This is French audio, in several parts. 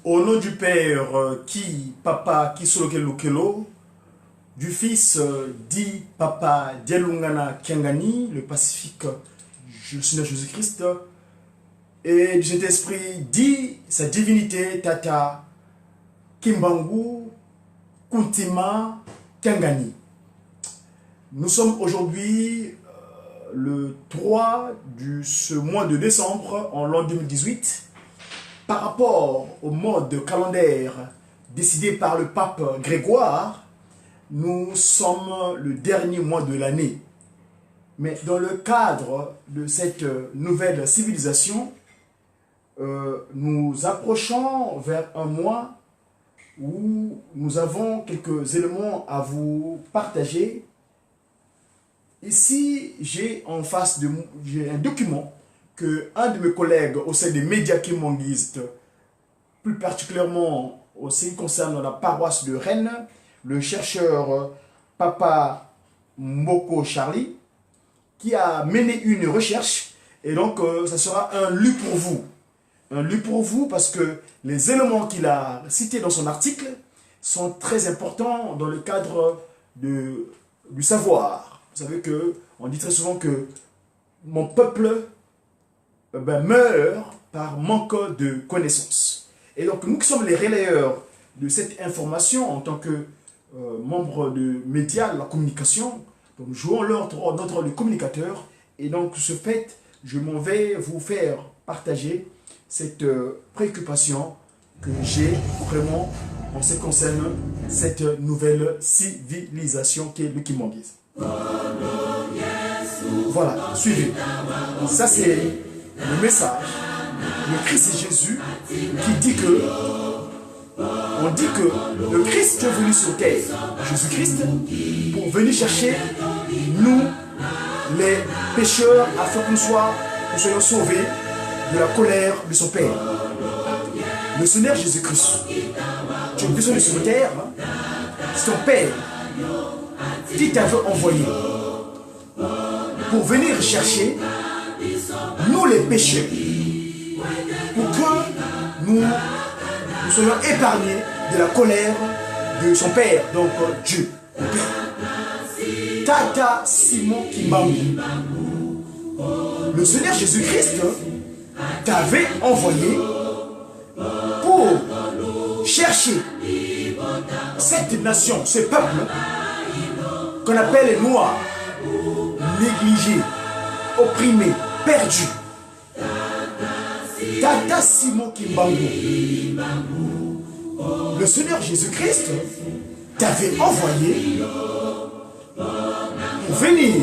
Au nom du Père, Papa, qui Solokelo, du Fils, dit Papa, Dialungana Kiangani, le Pacifique, le Seigneur Jésus-Christ, et du Saint-Esprit, dit sa divinité, Tata, Kimbangu, Kuntima, Kiangani. Nous sommes aujourd'hui le 3 de ce mois de décembre, en l'an 2018. Par rapport au mode calendaire décidé par le pape Grégoire, nous sommes le dernier mois de l'année. Mais dans le cadre de cette nouvelle civilisation, nous approchons vers un mois où nous avons quelques éléments à vous partager. Ici, j'ai en face de moi un document que un de mes collègues au sein des médias kimonguistes, plus particulièrement en ce qui concerne la paroisse de Rennes, le chercheur Papa Mboko Charlie, qui a mené une recherche, et donc ça sera un lu pour vous. Un lu pour vous parce que les éléments qu'il a cités dans son article sont très importants dans le cadre du savoir. Vous savez qu'on dit très souvent que mon peuple meurt par manque de connaissances. Et donc nous qui sommes les relayeurs de cette information en tant que membres de médias, de la communication, donc nous jouons notre rôle de communicateur, et donc ce fait, je m'en vais vous faire partager cette préoccupation que j'ai vraiment en ce qui concerne cette nouvelle civilisation qui est le Kimonguisme. Voilà, suivez. Ça c'est le message, le Christ et Jésus qui dit que, on dit que le Christ est venu sur terre, Jésus-Christ, pour venir chercher nous, les pécheurs, afin que nous soyons sauvés de la colère de son Père. Le Seigneur Jésus-Christ, tu es besoin de sur terre, c'est ton Père qui t'avait envoyé pour venir chercher nous les pécheurs, pour que nous soyons épargnés de la colère de son Père, donc Dieu. Tata Simon Kimbangu, le Seigneur Jésus-Christ t'avait envoyé pour chercher cette nation, ce peuple qu'on appelle les Noirs, négligés, opprimés, perdus. Tata Simon Kimbangu, le Seigneur Jésus-Christ t'avait envoyé pour venir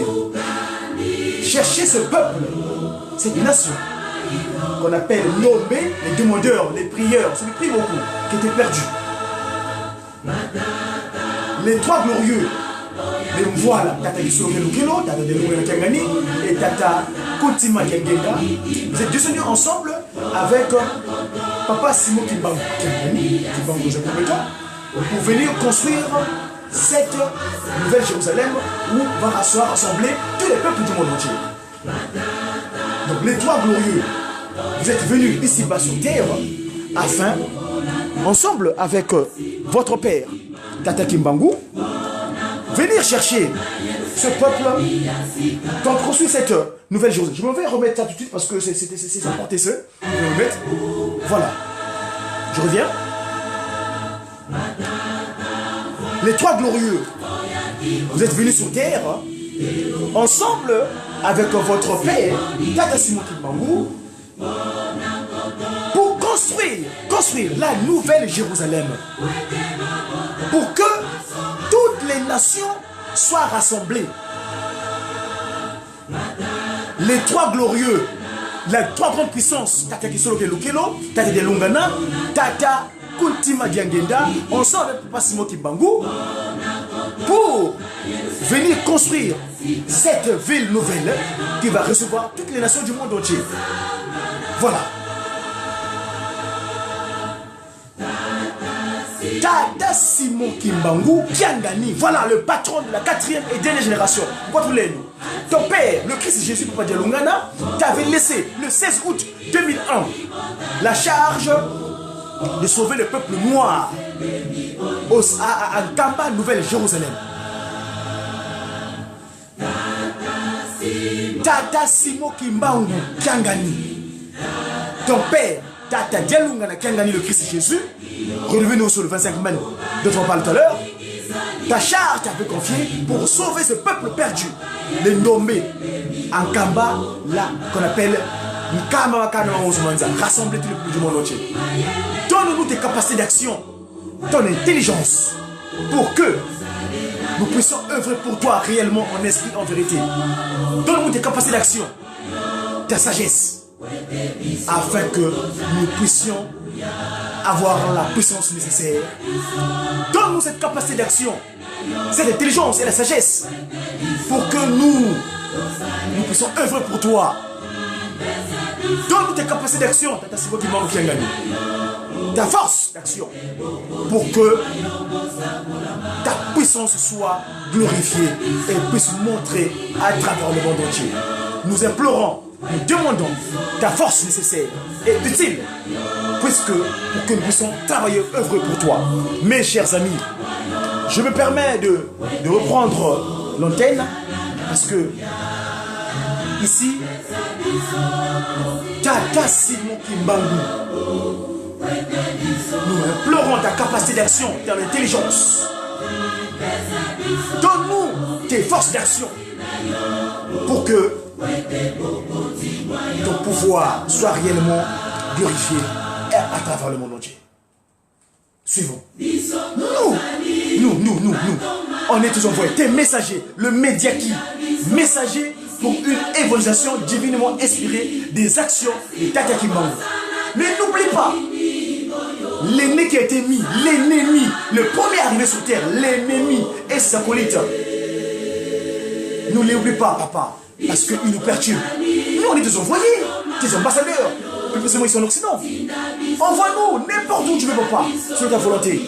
chercher ce peuple, cette nation qu'on appelle nommés, les demandeurs, les prieurs, ceux qui prient beaucoup, qui étaient perdus. Les trois glorieux, les voilà, Tata Kisolokelo, Tata Delungana Kiangani et Tata Kuntima Kiangenda, vous êtes descendus ensemble avec Papa Simon Kimbangu Kiangani, pour venir construire cette nouvelle Jérusalem où va se rassembler tous les peuples du monde entier. Donc les trois glorieux, vous êtes venus ici-bas sur terre afin, ensemble avec votre père, Tata Kimbangu, venir chercher ce peuple pour construire cette nouvelle Jérusalem. Je me vais remettre ça tout de suite parce que c'est important ça. Je vais remettre. Voilà. Je reviens. Les trois glorieux, vous êtes venus sur terre ensemble avec votre père, Tata Simon Kimbangu, pour construire la nouvelle Jérusalem, pour que toutes les nations soient rassemblées. Les trois glorieux, les trois grandes puissances, Tata Kisolokelo, Tata Delungana, Tata Kuntima Kiangenda, ensemble avec Papa Simon Kimbangu, pour venir construire cette ville nouvelle qui va recevoir toutes les nations du monde entier. Voilà. Tata Simon Kimbangu Kiangani, voilà le patron de la 4e et dernière génération. Ton père, le Christ Jésus Papa Dialungana, t'avait laissé le 16 août 2001 la charge de sauver le peuple noir à Nkamba, Nouvelle-Jérusalem. Tata Simo Kimbangu Kiangani, ton père, Tata Dialungana Kiangani, le Christ Jésus, relevé nous sur le 25 mai, dont on parle tout à l'heure. Ta charge t'avait confiée pour sauver ce peuple perdu, les nommés en Kamba, là qu'on appelle Nkamba, rassembler tout le peuple du monde entier. Donne-nous tes capacités d'action, ton intelligence, pour que nous puissions œuvrer pour toi réellement en esprit, en vérité. Donne-nous tes capacités d'action, ta sagesse, afin que nous puissions avoir la puissance nécessaire. Donne-nous cette capacité d'action, cette intelligence et la sagesse, pour que nous puissions œuvrer pour toi. Donne-nous tes capacités d'action, ta force d'action, pour que ta puissance soit glorifiée et puisse montrer à travers le monde entier. Nous implorons, nous demandons ta force nécessaire et utile, pour que nous puissions travailler, œuvrer pour toi. Mes chers amis, je me permets de reprendre l'antenne, parce que ici, Tata Simon Kimbangu, nous implorons ta capacité d'action, ta intelligence. Donne-nous tes forces d'action pour que ton pouvoir soit réellement glorifié à travers le monde entier. Suivons. Nous, on est tous envoyés, tes messagers, le Médiaki, messager pour une évaluation divinement inspirée des actions de Tata Kimbangu. Mais n'oublie pas, l'ennemi qui a été mis, l'ennemi, le premier arrivé sur terre, l'ennemi et ses acolytes. Ne l'oublie pas, papa, parce qu'il nous perturbe. Nous, on est des envoyés, des ambassadeurs, plus précisément ici en Occident. Envoie-nous n'importe où tu veux, papa, selon ta volonté.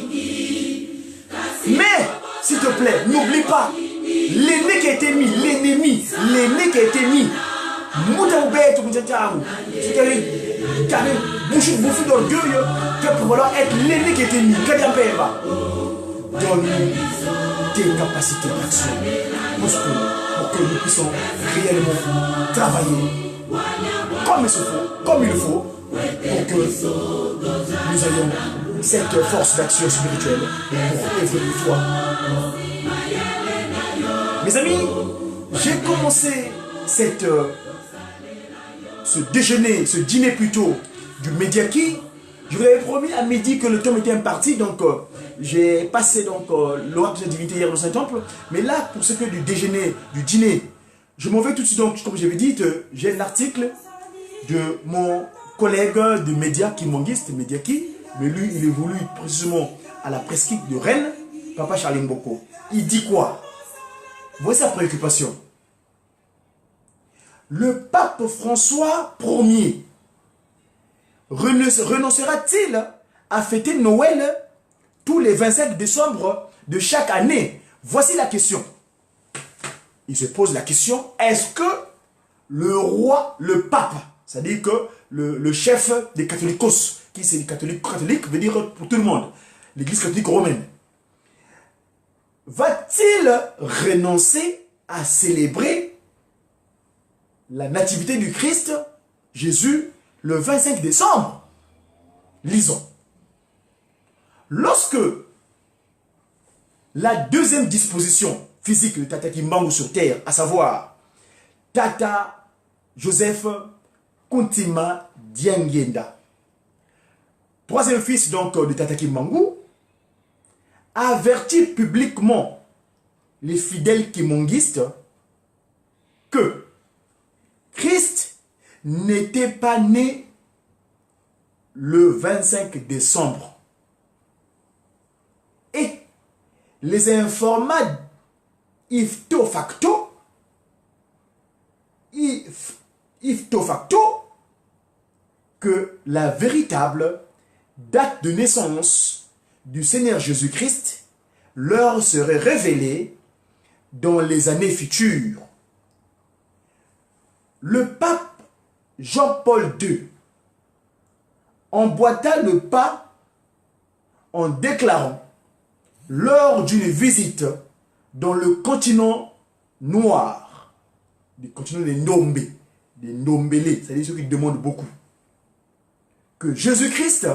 Mais, s'il te plaît, n'oublie pas, l'ennemi qui a été mis, l'ennemi qui a été mis, bouffé d'orgueil, pour vouloir être l'ennemi qui a été mis. Donne-nous tes capacités d'action pour que nous puissions réellement travailler comme il faut, pour que nous ayons cette force d'action spirituelle pour œuvrer pour toi. Mes amis, j'ai commencé ce dîner plutôt du Médiaki. Je vous avais promis à midi que le temps était imparti, donc j'ai passé l'ordre de la divinité hier au Saint-Temple. Mais là, pour ce qui est du dîner, je m'en vais tout de suite. Donc, comme j'avais dit, j'ai un article de mon collègue de média kimonguiste, Médiaki, mais lui, il évolue précisément à la presqu'île de Rennes, Papa Charlie Mboko. Il dit quoi? Voici sa préoccupation. Le pape François Ier renoncera-t-il à fêter Noël tous les 25 décembre de chaque année? Voici la question. Il se pose la question, est-ce que le roi, le pape, c'est-à-dire que le chef des catholicos, qui c'est les catholiques veut dire pour tout le monde, l'église catholique romaine, va-t-il renoncer à célébrer la nativité du Christ, Jésus, le 25 décembre? Lisons. Lorsque la deuxième disposition physique de Tata Kimbangu sur terre, à savoir Tata Joseph Kuntima Diangenda, troisième fils donc de Tata Kimbangu, avertit publiquement les fidèles kimonguistes que Christ n'était pas né le 25 décembre. Et les informa ifto facto que la véritable date de naissance du Seigneur Jésus-Christ leur serait révélée dans les années futures. Le pape Jean-Paul II emboîta le pas en déclarant, lors d'une visite dans le continent noir, le continent des Ndombélé, c'est-à-dire ceux qui demandent beaucoup, que Jésus-Christ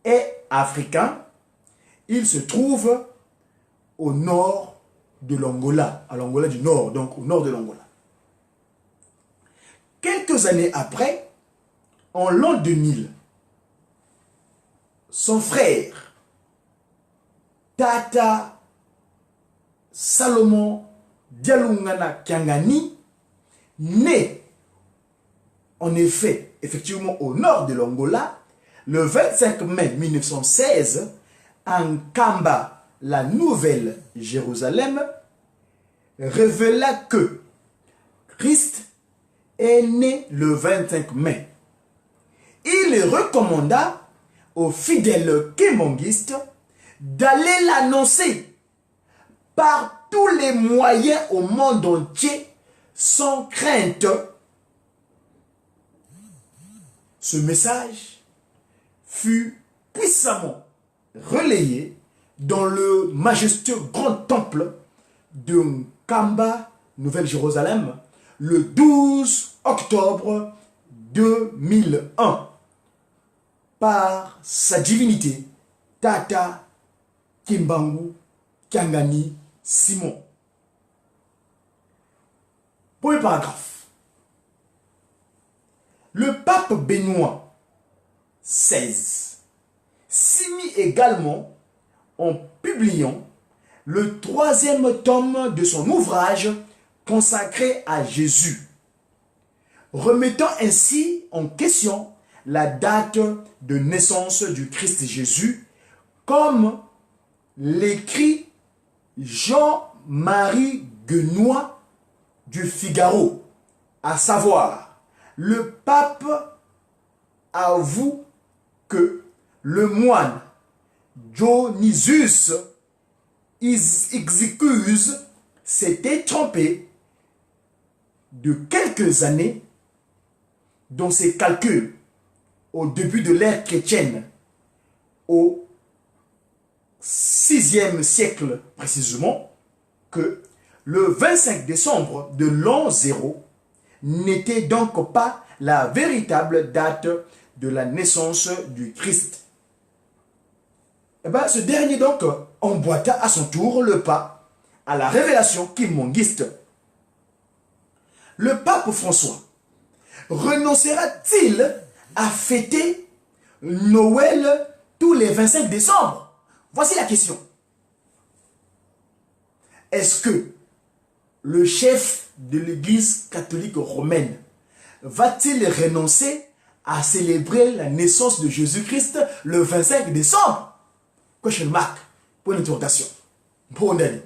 est africain. Il se trouve au nord de l'Angola, à l'Angola du Nord, donc au nord de l'Angola. Quelques années après, en l'an 2000, son frère, Tata Salomon Dialungana Kiangani, né en effet, effectivement au nord de l'Angola, le 25 mai 1916, en Kamba, la Nouvelle-Jérusalem, révéla que Christ est né le 25 mai. Il recommanda aux fidèles kémonguistes d'aller l'annoncer par tous les moyens au monde entier sans crainte. Ce message fut puissamment relayé dans le majestueux grand temple de Kamba, Nouvelle-Jérusalem, le 12 octobre 2001 par sa divinité Tata Kimbangu Kiangani Simon. Premier paragraphe. Le pape Benoît XVI s'immisce également en publiant le 3e tome de son ouvrage consacré à Jésus, remettant ainsi en question la date de naissance du Christ Jésus, comme l'écrit Jean-Marie Guenois du Figaro, à savoir, le pape avoue que le moine Dionysius Xycus s'était trompé de quelques années dans ses calculs au début de l'ère chrétienne, au 6e siècle précisément, que le 25 décembre de l'an 0 n'était donc pas la véritable date de la naissance du Christ. Et bien, ce dernier donc emboîta à son tour le pas à la révélation kimonguiste. Le pape François renoncera-t-il à fêter Noël tous les 25 décembre? Voici la question. Est-ce que le chef de l'Église catholique romaine va-t-il renoncer à célébrer la naissance de Jésus-Christ le 25 décembre? Question mark. Point d'interrogation. Noël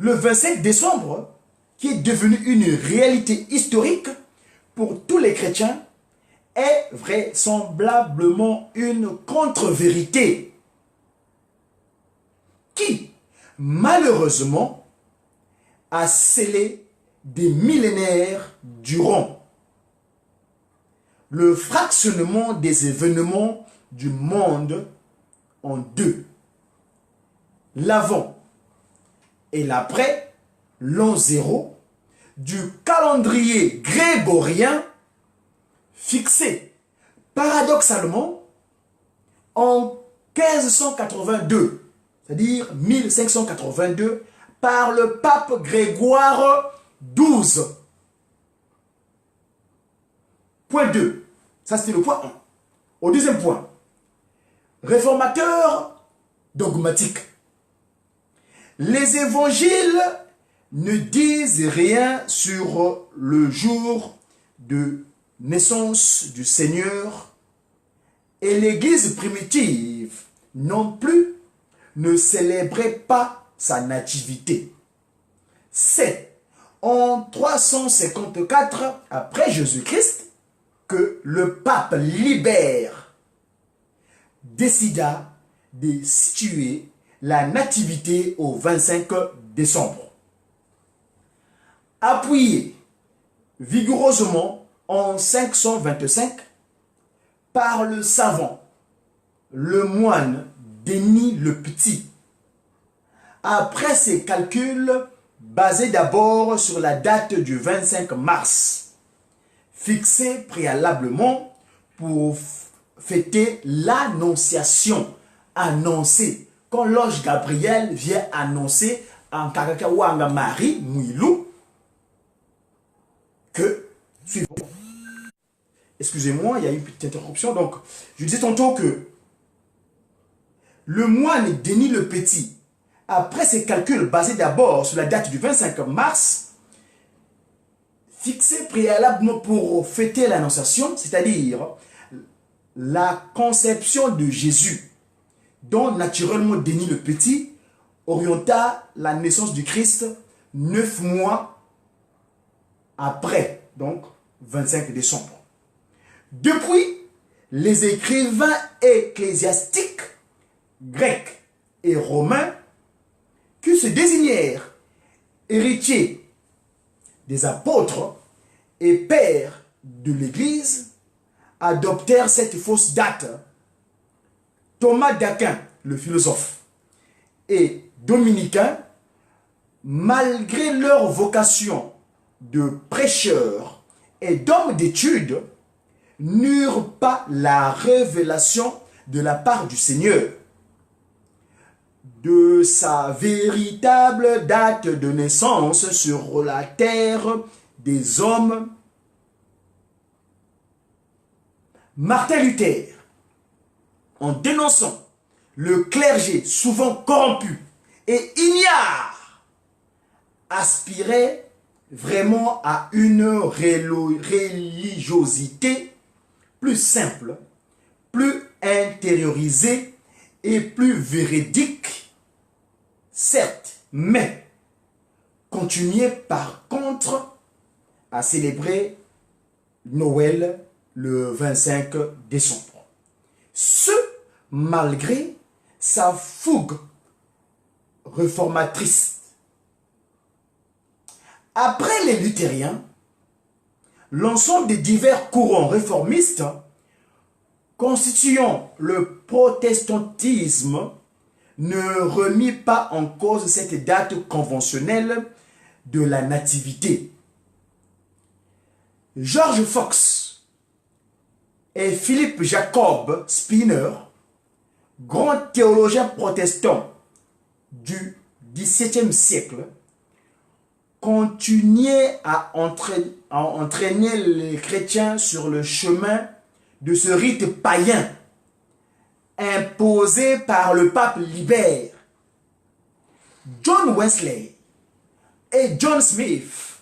le 25 décembre, qui est devenu une réalité historique pour tous les chrétiens, est vraisemblablement une contre-vérité qui, malheureusement, a scellé des millénaires durant le fractionnement des événements du monde en deux. L'avant et l'après, l'an 0, du calendrier grégorien fixé paradoxalement en 1582, c'est-à-dire 1582, par le pape Grégoire XII. Point 2, ça c'était le point 1. Au deuxième point, réformateur dogmatique. Les évangiles ne disent rien sur le jour de naissance du Seigneur et l'Église primitive non plus ne célébrait pas sa nativité. C'est en 354 après Jésus-Christ que le pape Libère décida de situer la nativité au 25 décembre. Appuyé vigoureusement en 525 par le savant, le moine Denis le Petit. Après ces calculs, basés d'abord sur la date du 25 mars, fixée préalablement pour fêter l'annonciation, annoncée, quand l'ange Gabriel vient annoncer en Kakakawanga Marie Mouilou que, suivons. Excusez-moi, il y a eu une petite interruption. Donc, je disais tantôt que le moine Denis le Petit, après ses calculs basés d'abord sur la date du 25 mars, fixé préalablement pour fêter l'annonciation, c'est-à-dire la conception de Jésus, dont naturellement Denis le Petit orienta la naissance du Christ 9 mois après, donc 25 décembre. Depuis, les écrivains ecclésiastiques grecs et romains qui se désignèrent héritiers des apôtres et pères de l'Église adoptèrent cette fausse date. Thomas d'Aquin, le philosophe, et dominicains, malgré leur vocation de prêcheurs et d'hommes d'études, n'eurent pas la révélation de la part du Seigneur de sa véritable date de naissance sur la terre des hommes. Martin Luther, en dénonçant le clergé souvent corrompu et ignare, aspirait vraiment à une religiosité plus simple, plus intériorisée et plus véridique, certes, mais continuait par contre à célébrer Noël le 25 décembre. Ce, malgré sa fougue réformatrice. Après les luthériens, l'ensemble des divers courants réformistes constituant le protestantisme ne remit pas en cause cette date conventionnelle de la nativité. George Fox et Philippe Jacob Spinner, grands théologiens protestants du XVIIe siècle, continuaient à entraîner les chrétiens sur le chemin de ce rite païen imposé par le pape Libère. John Wesley et John Smith,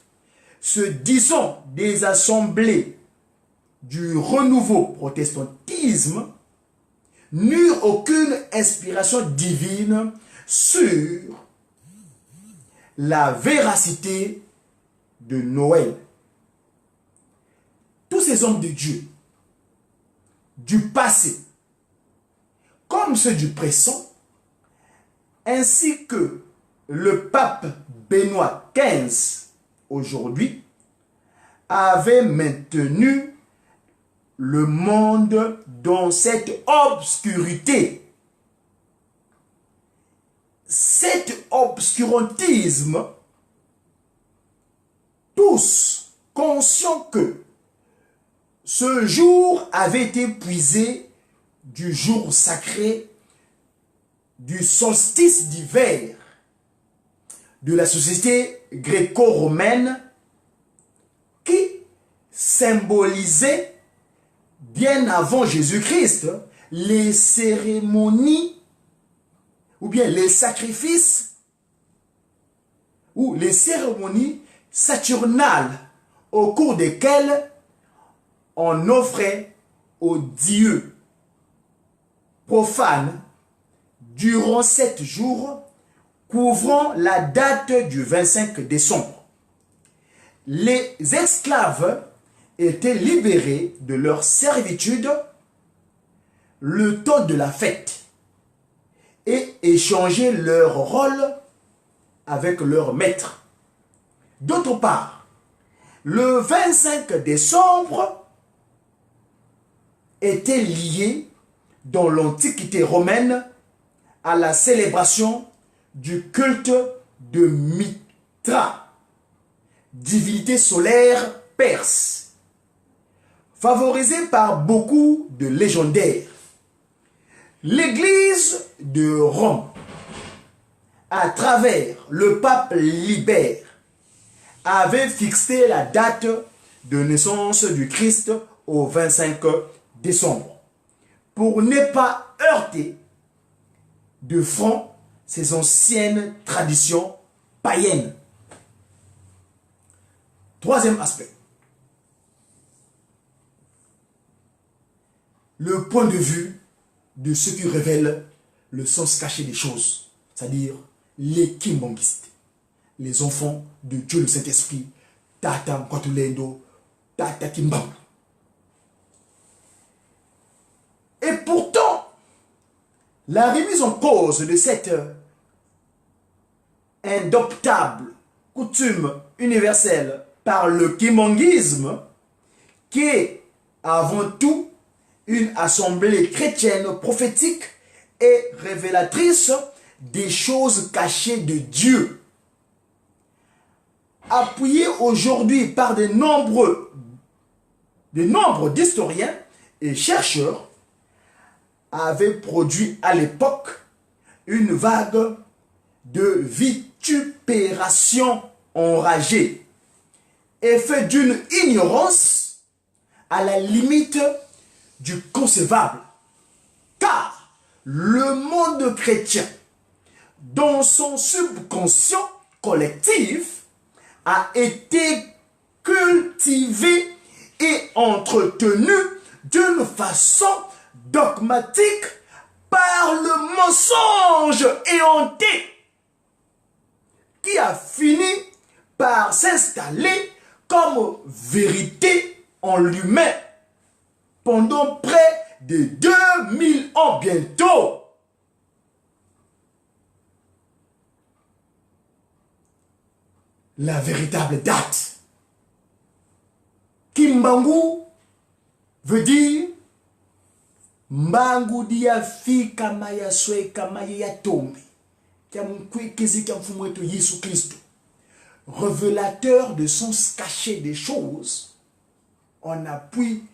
se disant des assemblées du renouveau protestantisme, n'eurent aucune inspiration divine sur la véracité de Noël. Tous ces hommes de Dieu, du passé, comme ceux du présent, ainsi que le pape Benoît XV aujourd'hui, avaient maintenu le monde dans cette obscurité. Cet obscurantisme, tous conscients que ce jour avait été puisé du jour sacré du solstice d'hiver de la société gréco-romaine qui symbolisait bien avant Jésus-Christ les cérémonies ou bien les sacrifices ou les cérémonies saturnales au cours desquelles on offrait aux dieux profanes durant 7 jours couvrant la date du 25 décembre. les esclaves étaient libérés de leur servitude le temps de la fête et échangeaient leur rôle avec leur maître. D'autre part, le 25 décembre était lié dans l'Antiquité romaine à la célébration du culte de Mitra, divinité solaire perse, favorisée par beaucoup de légendaires. L'Église de Rome, à travers le pape Libère, avait fixé la date de naissance du Christ au 25 décembre pour ne pas heurter de front ces anciennes traditions païennes. Troisième aspect. Le point de vue de ceux qui révèlent le sens caché des choses, c'est-à-dire les kimbanguistes, les enfants de Dieu le Saint-Esprit, Tata Mkwatulendo, Tata Kimbangu. Et pourtant, la remise en cause de cette indoptable coutume universelle par le kimbanguisme, qui est avant tout une assemblée chrétienne prophétique et révélatrice des choses cachées de Dieu, appuyée aujourd'hui par de nombre d'historiens et chercheurs, avait produit à l'époque une vague de vitupération enragée, effet d'une ignorance à la limite du concevable, car le monde chrétien, dans son subconscient collectif, a été cultivé et entretenu d'une façon dogmatique par le mensonge éhonté, qui a fini par s'installer comme vérité en lui-même pendant près de 2000 ans bientôt. La véritable date. Kimbangu veut dire Mbangu dia fi kama ya swe kama ya tombe. Jésus Christ, révélateur de sens caché des choses en appui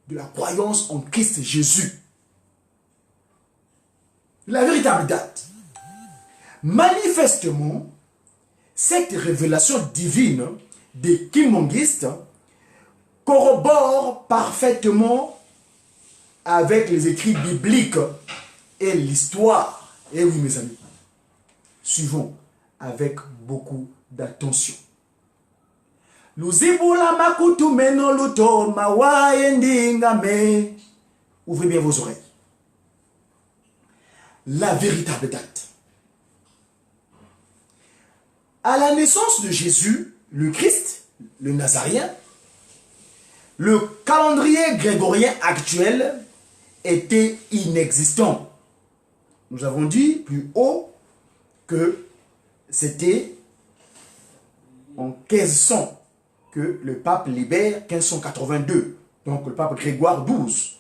de la croyance en Christ Jésus. La véritable date. Manifestement, cette révélation divine des kimbanguistes corrobore parfaitement avec les écrits bibliques et l'histoire. Et oui, mes amis, suivons avec beaucoup d'attention. Ouvrez bien vos oreilles. La véritable date. À la naissance de Jésus, le Christ, le Nazaréen, le calendrier grégorien actuel était inexistant. Nous avons dit plus haut que c'était en 1500 que le pape Libère, 1582. Donc le pape Grégoire XII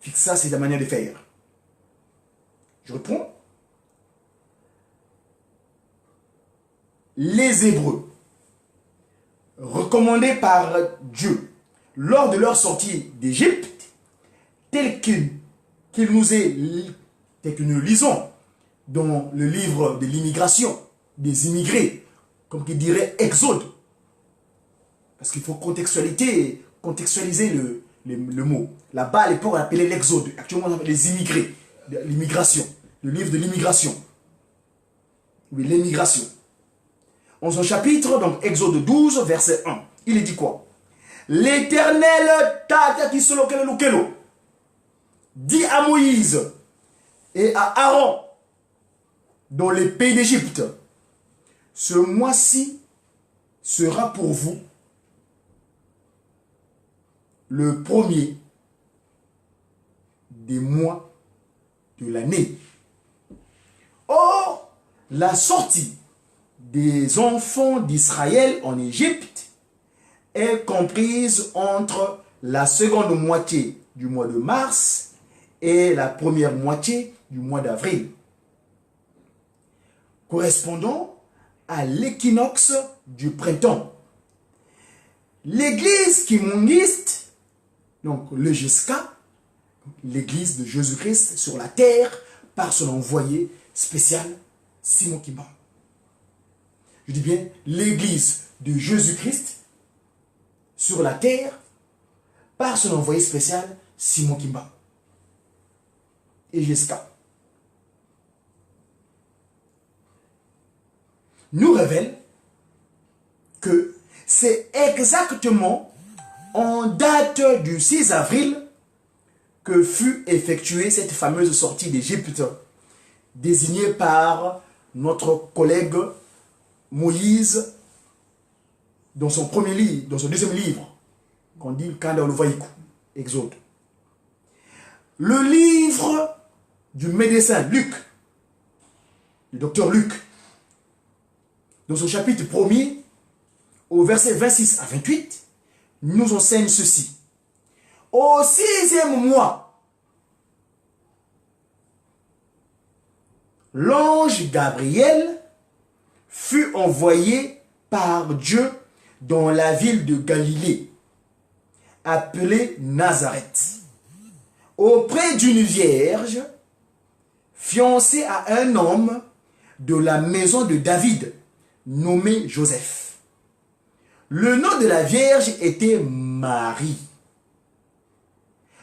fixa cette manière de faire. Je reprends. Les Hébreux, recommandés par Dieu lors de leur sortie d'Égypte, tel que nous lisons dans le livre de l'immigration, des immigrés, comme qui dirait Exode, parce qu'il faut contextualiser le mot. Là-bas, à l'époque, on appelait l'Exode. Actuellement, on appelle les immigrés, l'immigration, le livre de l'immigration. Oui, l'émigration. En son chapitre, donc Exode 12, verset 1, il est dit quoi? L'Éternel dit à Moïse et à Aaron dans les pays d'Égypte, ce mois-ci sera pour vous le premier des mois de l'année. Or, la sortie des enfants d'Israël en Égypte est comprise entre la seconde moitié du mois de mars et la première moitié du mois d'avril, correspondant à l'équinoxe du printemps. L'église kimongiste, donc le GESCA, l'église de Jésus-Christ sur la terre, par son envoyé spécial, Simon Kimba. Je dis bien l'église de Jésus-Christ sur la terre, par son envoyé spécial, Simon Kimba. Et GESCA nous révèle que c'est exactement en date du 6 avril que fut effectuée cette fameuse sortie d'Égypte, désignée par notre collègue Moïse dans son premier livre, dans son deuxième livre, qu'on dit Kanda Oluvaïku, Exode. Le livre du médecin Luc, du docteur Luc, dans son chapitre 1er, au verset 26 à 28, nous enseigne ceci. Au 6e mois, l'ange Gabriel fut envoyé par Dieu dans la ville de Galilée, appelée Nazareth, auprès d'une vierge fiancée à un homme de la maison de David, nommé Joseph. Le nom de la vierge était Marie.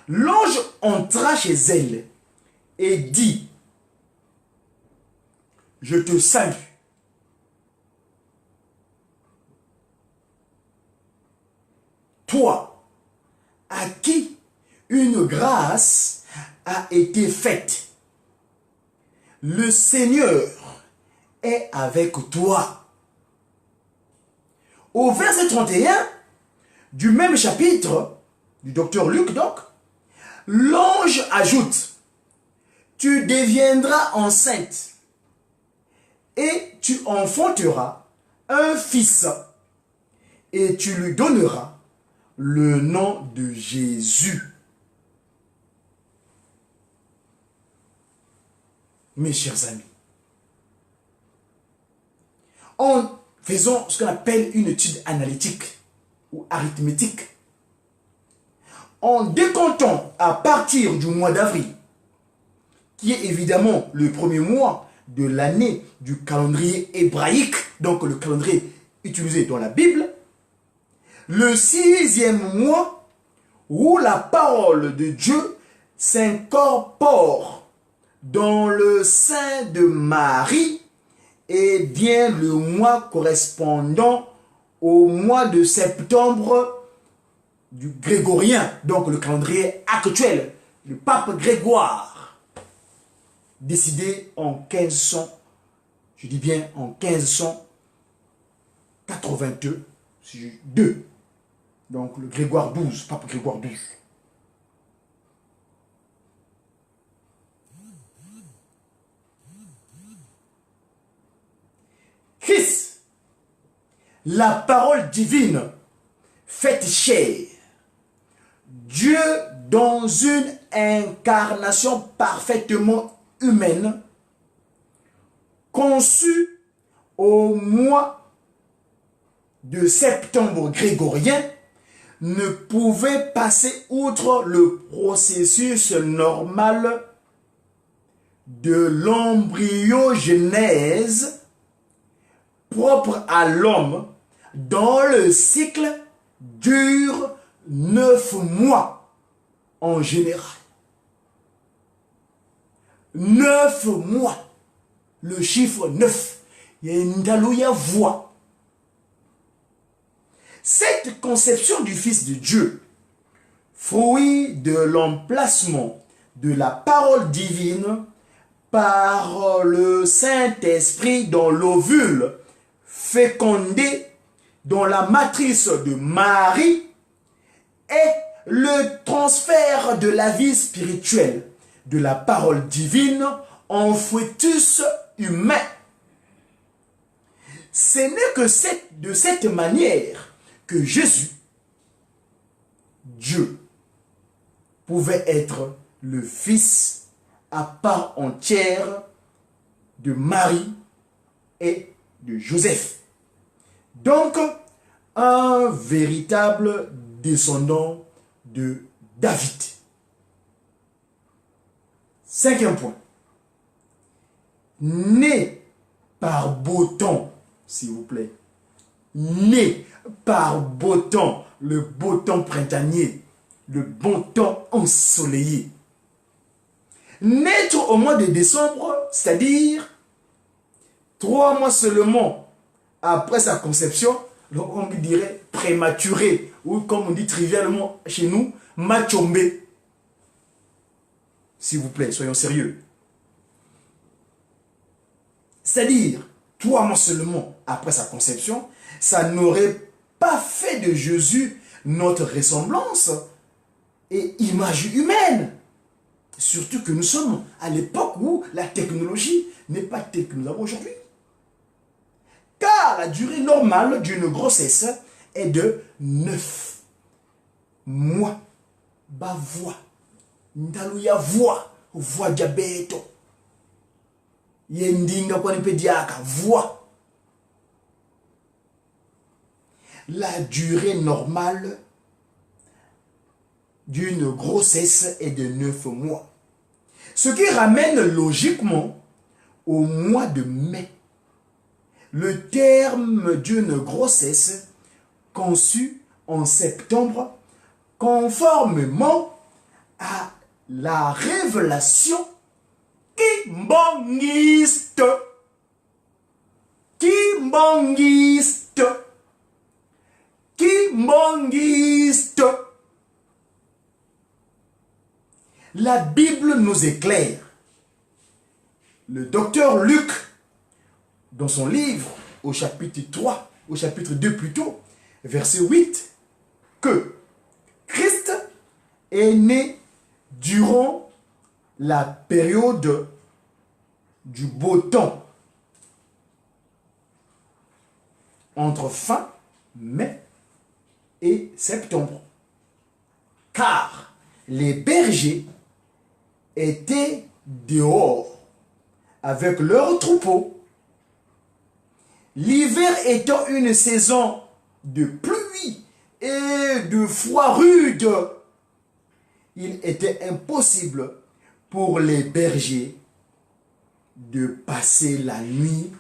L'ange entra chez elle et dit, « Je te salue, toi, à qui une grâce a été faite. Le Seigneur est avec toi. » Au verset 31 du même chapitre, du docteur Luc donc, l'ange ajoute, « Tu deviendras enceinte et tu enfanteras un fils et tu lui donneras le nom de Jésus. » Mes chers amis, en faisant ce qu'on appelle une étude analytique ou arithmétique, en décomptant à partir du mois d'avril, qui est évidemment le premier mois de l'année du calendrier hébraïque, donc le calendrier utilisé dans la Bible, le 6e mois où la parole de Dieu s'incorpore dans le sein de Marie, est bien le mois correspondant au mois de septembre du grégorien, donc le calendrier actuel, le pape Grégoire, décidé en 1500, je dis bien en 1582, donc le Grégoire XII, pape Grégoire XII. Christ, la parole divine, faite chair, Dieu dans une incarnation parfaitement humaine, conçu au mois de septembre grégorien, ne pouvait passer outre le processus normal de l'embryogenèse propre à l'homme, dont le cycle dure 9 mois en général. 9 mois. Le chiffre 9. Il y a une dalouya voix. Cette conception du Fils de Dieu, fruit de l'emplacement de la parole divine par le Saint-Esprit dans l'ovule fécondé dans la matrice de Marie, est le transfert de la vie spirituelle, de la parole divine en fœtus humain. Ce n'est que de cette manière que Jésus, Dieu, pouvait être le Fils à part entière de Marie et de Joseph. Donc, un véritable descendant de David. Cinquième point. Né par beau temps, s'il vous plaît. Né par beau temps, le beau temps printanier, le bon temps ensoleillé. Naître au mois de décembre, c'est-à-dire 3 mois seulement après sa conception, donc on dirait prématuré, ou comme on dit trivialement chez nous, machombé. S'il vous plaît, soyons sérieux. C'est-à-dire, 3 mois seulement après sa conception, ça n'aurait pas fait de Jésus notre ressemblance et image humaine. Surtout que nous sommes à l'époque où la technologie n'est pas telle que nous avons aujourd'hui. Car la durée normale d'une grossesse est de 9 mois. Ba voix. Ndaluya voix diabète. Yendinga kwa nipediaka voix. La durée normale d'une grossesse est de 9 mois. Ce qui ramène logiquement au mois de mai, le terme d'une grossesse conçue en septembre, conformément à la révélation kimbangiste. Kimbangiste. Kimbangiste. La Bible nous éclaire. Le docteur Luc, dans son livre, au chapitre 3, au chapitre 2 plutôt, verset 8, que Christ est né durant la période du beau temps, entre fin mai et septembre. Car les bergers étaient dehors avec leurs troupeaux. L'hiver étant une saison de pluie et de froid rude, il était impossible pour les bergers de passer la nuit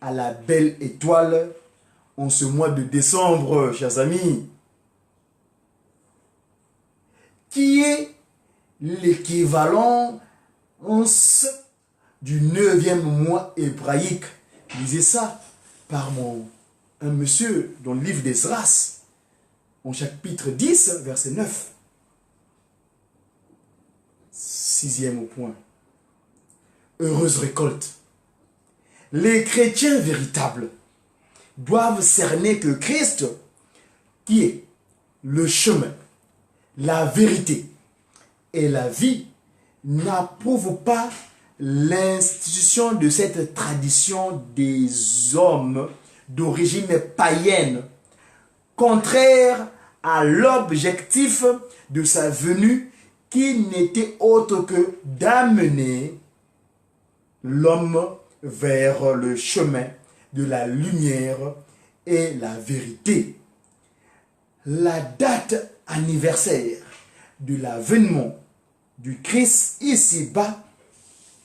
à la belle étoile en ce mois de décembre, chers amis, qui est l'équivalent du 9e mois hébraïque. Lisez ça par un monsieur dans le livre d'Esdras, en chapitre 10, verset 9. 6e point. Heureuse récolte. Les chrétiens véritables doivent cerner que Christ, qui est le chemin, la vérité et la vie, n'approuve pas l'institution de cette tradition des hommes d'origine païenne, contraire à l'objectif de sa venue qui n'était autre que d'amener l'homme vers le chemin de la lumière et la vérité. La date anniversaire de l'avènement du Christ ici-bas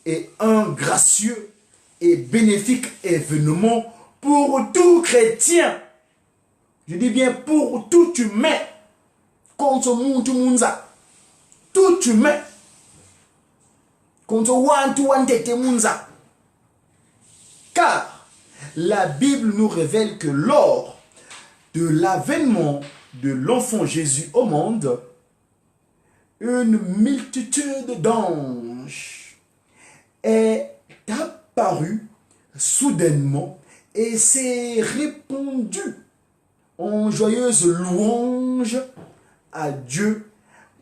est un gracieux et bénéfique événement pour tout chrétien. Je dis bien pour tout humain. Contre munza. Tout humain. Contre wantu munza. Car la Bible nous révèle que lors de l'avènement de l'enfant Jésus au monde, une multitude d'anges est apparue soudainement et s'est répandue en joyeuses louanges à Dieu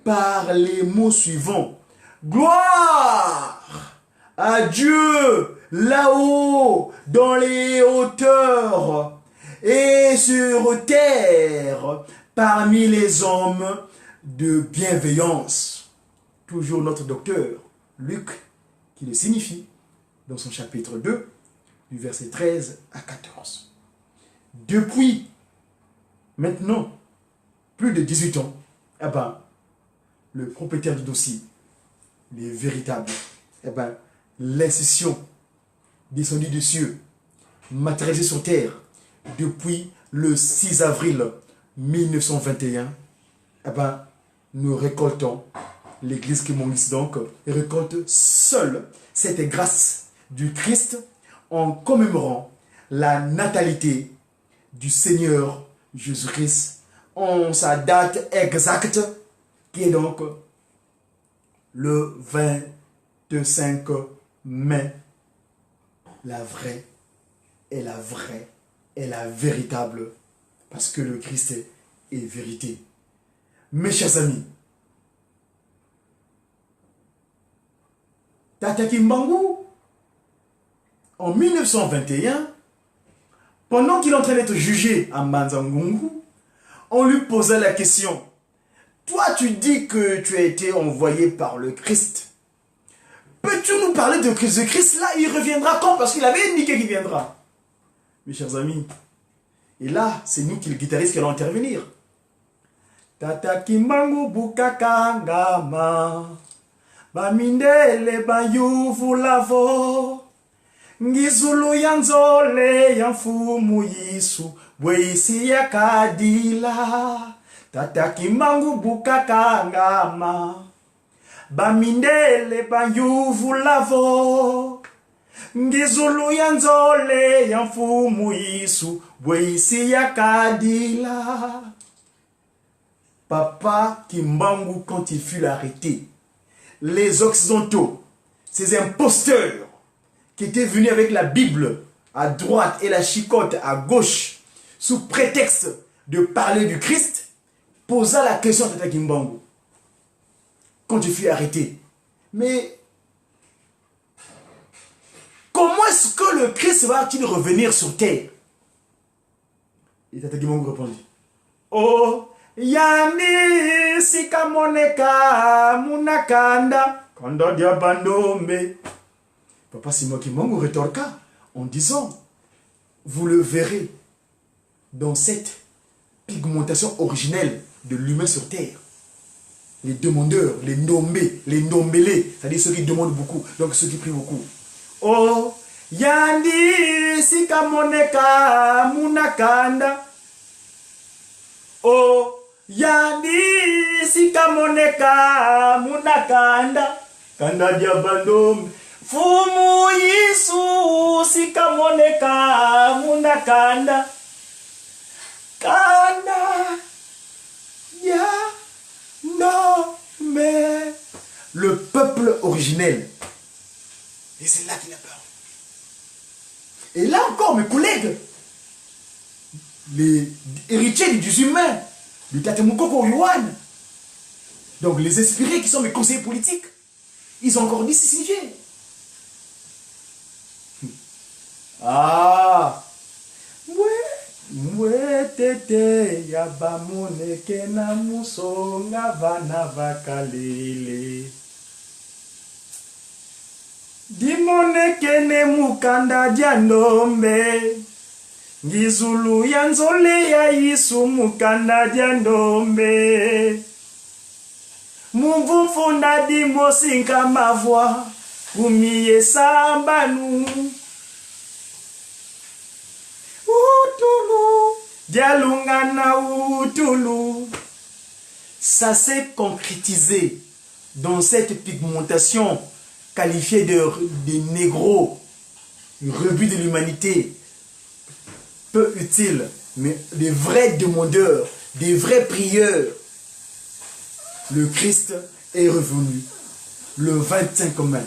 par les mots suivants. Gloire à Dieu là-haut dans les hauteurs et sur terre parmi les hommes de bienveillance. Toujours notre docteur Luc qui le signifie dans son chapitre 2 du verset 13 à 14. Depuis maintenant plus de 18 ans, eh ben, le propriétaire du dossier, les véritables, eh ben, l'incision descendue des cieux, matérialisée sur terre, depuis le 6 avril 1921, eh ben, nous récoltons, l'église qui m'enlise donc, récolte seule cette grâce du Christ en commémorant la natalité du Seigneur Jésus-Christ en sa date exacte, qui est donc le 25 mai. La vraie est la vraie est la véritable, parce que le Christ est vérité. Mes chers amis, Tata Kimbangu, en 1921, pendant qu'il est en train d'être jugé à Manzangungu, on lui posait la question. Toi, tu dis que tu as été envoyé par le Christ. Peux-tu nous parler de Christ? Ce Christ-là, il reviendra quand? Parce qu'il avait indiqué qu'il viendra. Mes chers amis, et là, c'est nous qui, le guitariste, qui allons intervenir. Tata Kimbangu bukaka ngama, bamindele bayuvu lavo, ngizulu yanzole yanfumu yisu, bweisi yakadila. Tata Kimbangu bukaka ngama, bamindele bayuvu lavo, ngizulu yanzole yanfumu yisu, bweisi yakadila. Papa Kimbangu, quand il fut arrêté, les Occidentaux, ces imposteurs qui étaient venus avec la Bible à droite et la chicotte à gauche, sous prétexte de parler du Christ, posa la question à Tata Kimbangu. Quand il fut arrêté, mais comment est-ce que le Christ va-t-il revenir sur terre? Et Tata Kimbangu répondit, oh, yani sikamoneka munakanda kanda dia bandombe. Papa Simon Kimbangu rétorqua en disant, vous le verrez dans cette pigmentation originelle de l'humain sur terre. Les demandeurs, les ndombés, les ndombélés, c'est-à-dire ceux qui demandent beaucoup, donc ceux qui prient beaucoup. Oh, yandi sikamoneka munakanda. Oh, yandi sikamoneka munakanda kanda diabandom fumu yisu sikamoneka munakanda kanda ya no me. Le peuple originel, et c'est là qu'il a peur. Et là encore mes collègues, les héritiers du humain, du Tatemukoko Yuan, donc les inspirés qui sont mes conseillers politiques, ils ont encore dit c'est signifié. Ah, mwe tete yabamone kena musonga vana vakalele. Dimone kene mukanda dianombe. Ngizulu yanzole ya yisu mukanda dianombe. Mumvu funda di mosinka mavwa. Kumiye sambanu. Utulu. Dialungana utulu. Ça s'est concrétisé dans cette pigmentation qualifiée de négro, rebut de l'humanité, peu utile, mais des vrais demandeurs, des vrais prieurs. Le Christ est revenu le 25 mai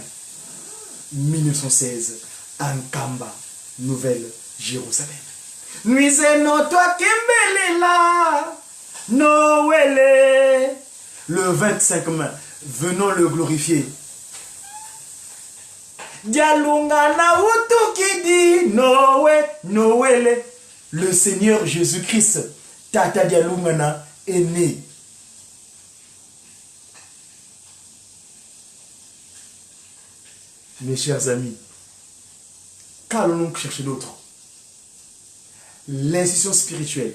1916 à Nkamba, Nouvelle-Jérusalem. Nuisez no toi kembelela, no wele. le 25 mai, venons le glorifier. Dialunga na utu kidi Noé, Noël. Le Seigneur Jésus-Christ, Tata Dialungana, est né. Mes chers amis, qu'allons-nous chercher d'autre? L'institution spirituelle,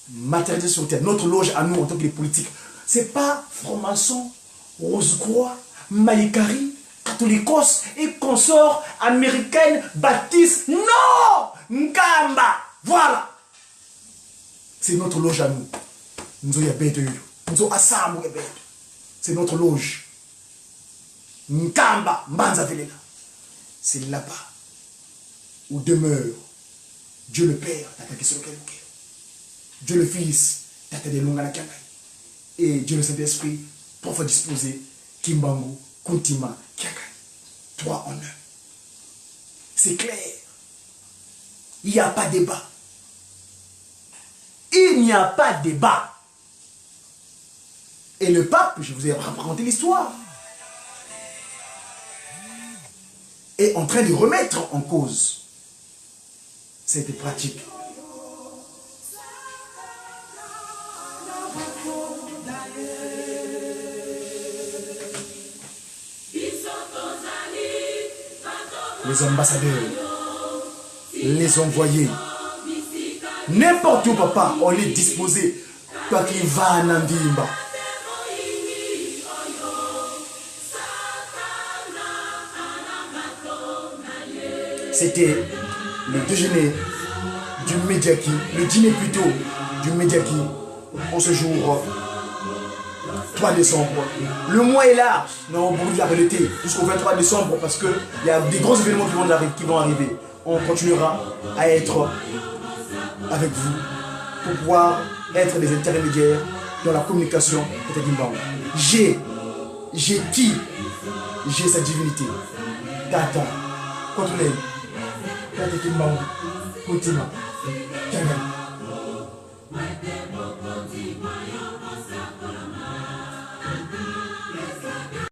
matérialisée sur terre, notre loge à nous en tant que politiques, c'est pas franc-maçon, Rose-Croix, Maïkari, catholicos et consorts américaines, baptistes. Non! Nkamba! Voilà! C'est notre loge à nous. C'est notre loge. Nkamba, Mbanza Velela. C'est là-bas où demeure Dieu le Père, Dieu le Fils, et Dieu le Saint-Esprit, parfois disposé, Kimbangu, Kuntima, Kiakai. Toi en un. C'est clair. Il n'y a pas de débat. Il n'y a pas de débat. Et le pape, je vous ai raconté l'histoire, est en train de remettre en cause cette pratique. Les ambassadeurs, les envoyés, n'importe où, papa, on est disposé pour qu'il va à Nandimba. C'était le déjeuner du Mediaki, le dîner plutôt du Mediaki, en ce jour 3 décembre. Le mois est large, mais au bout de la réalité, jusqu'au 23 décembre, parce qu'il y a des gros événements qui vont arriver. On continuera à être avec vous pour pouvoir être des intermédiaires dans la communication de Tadimbangu. J'ai qui? J'ai sa divinité. Tata, contrôlez. Tata Kimbangu, Kuntima, Kiakai.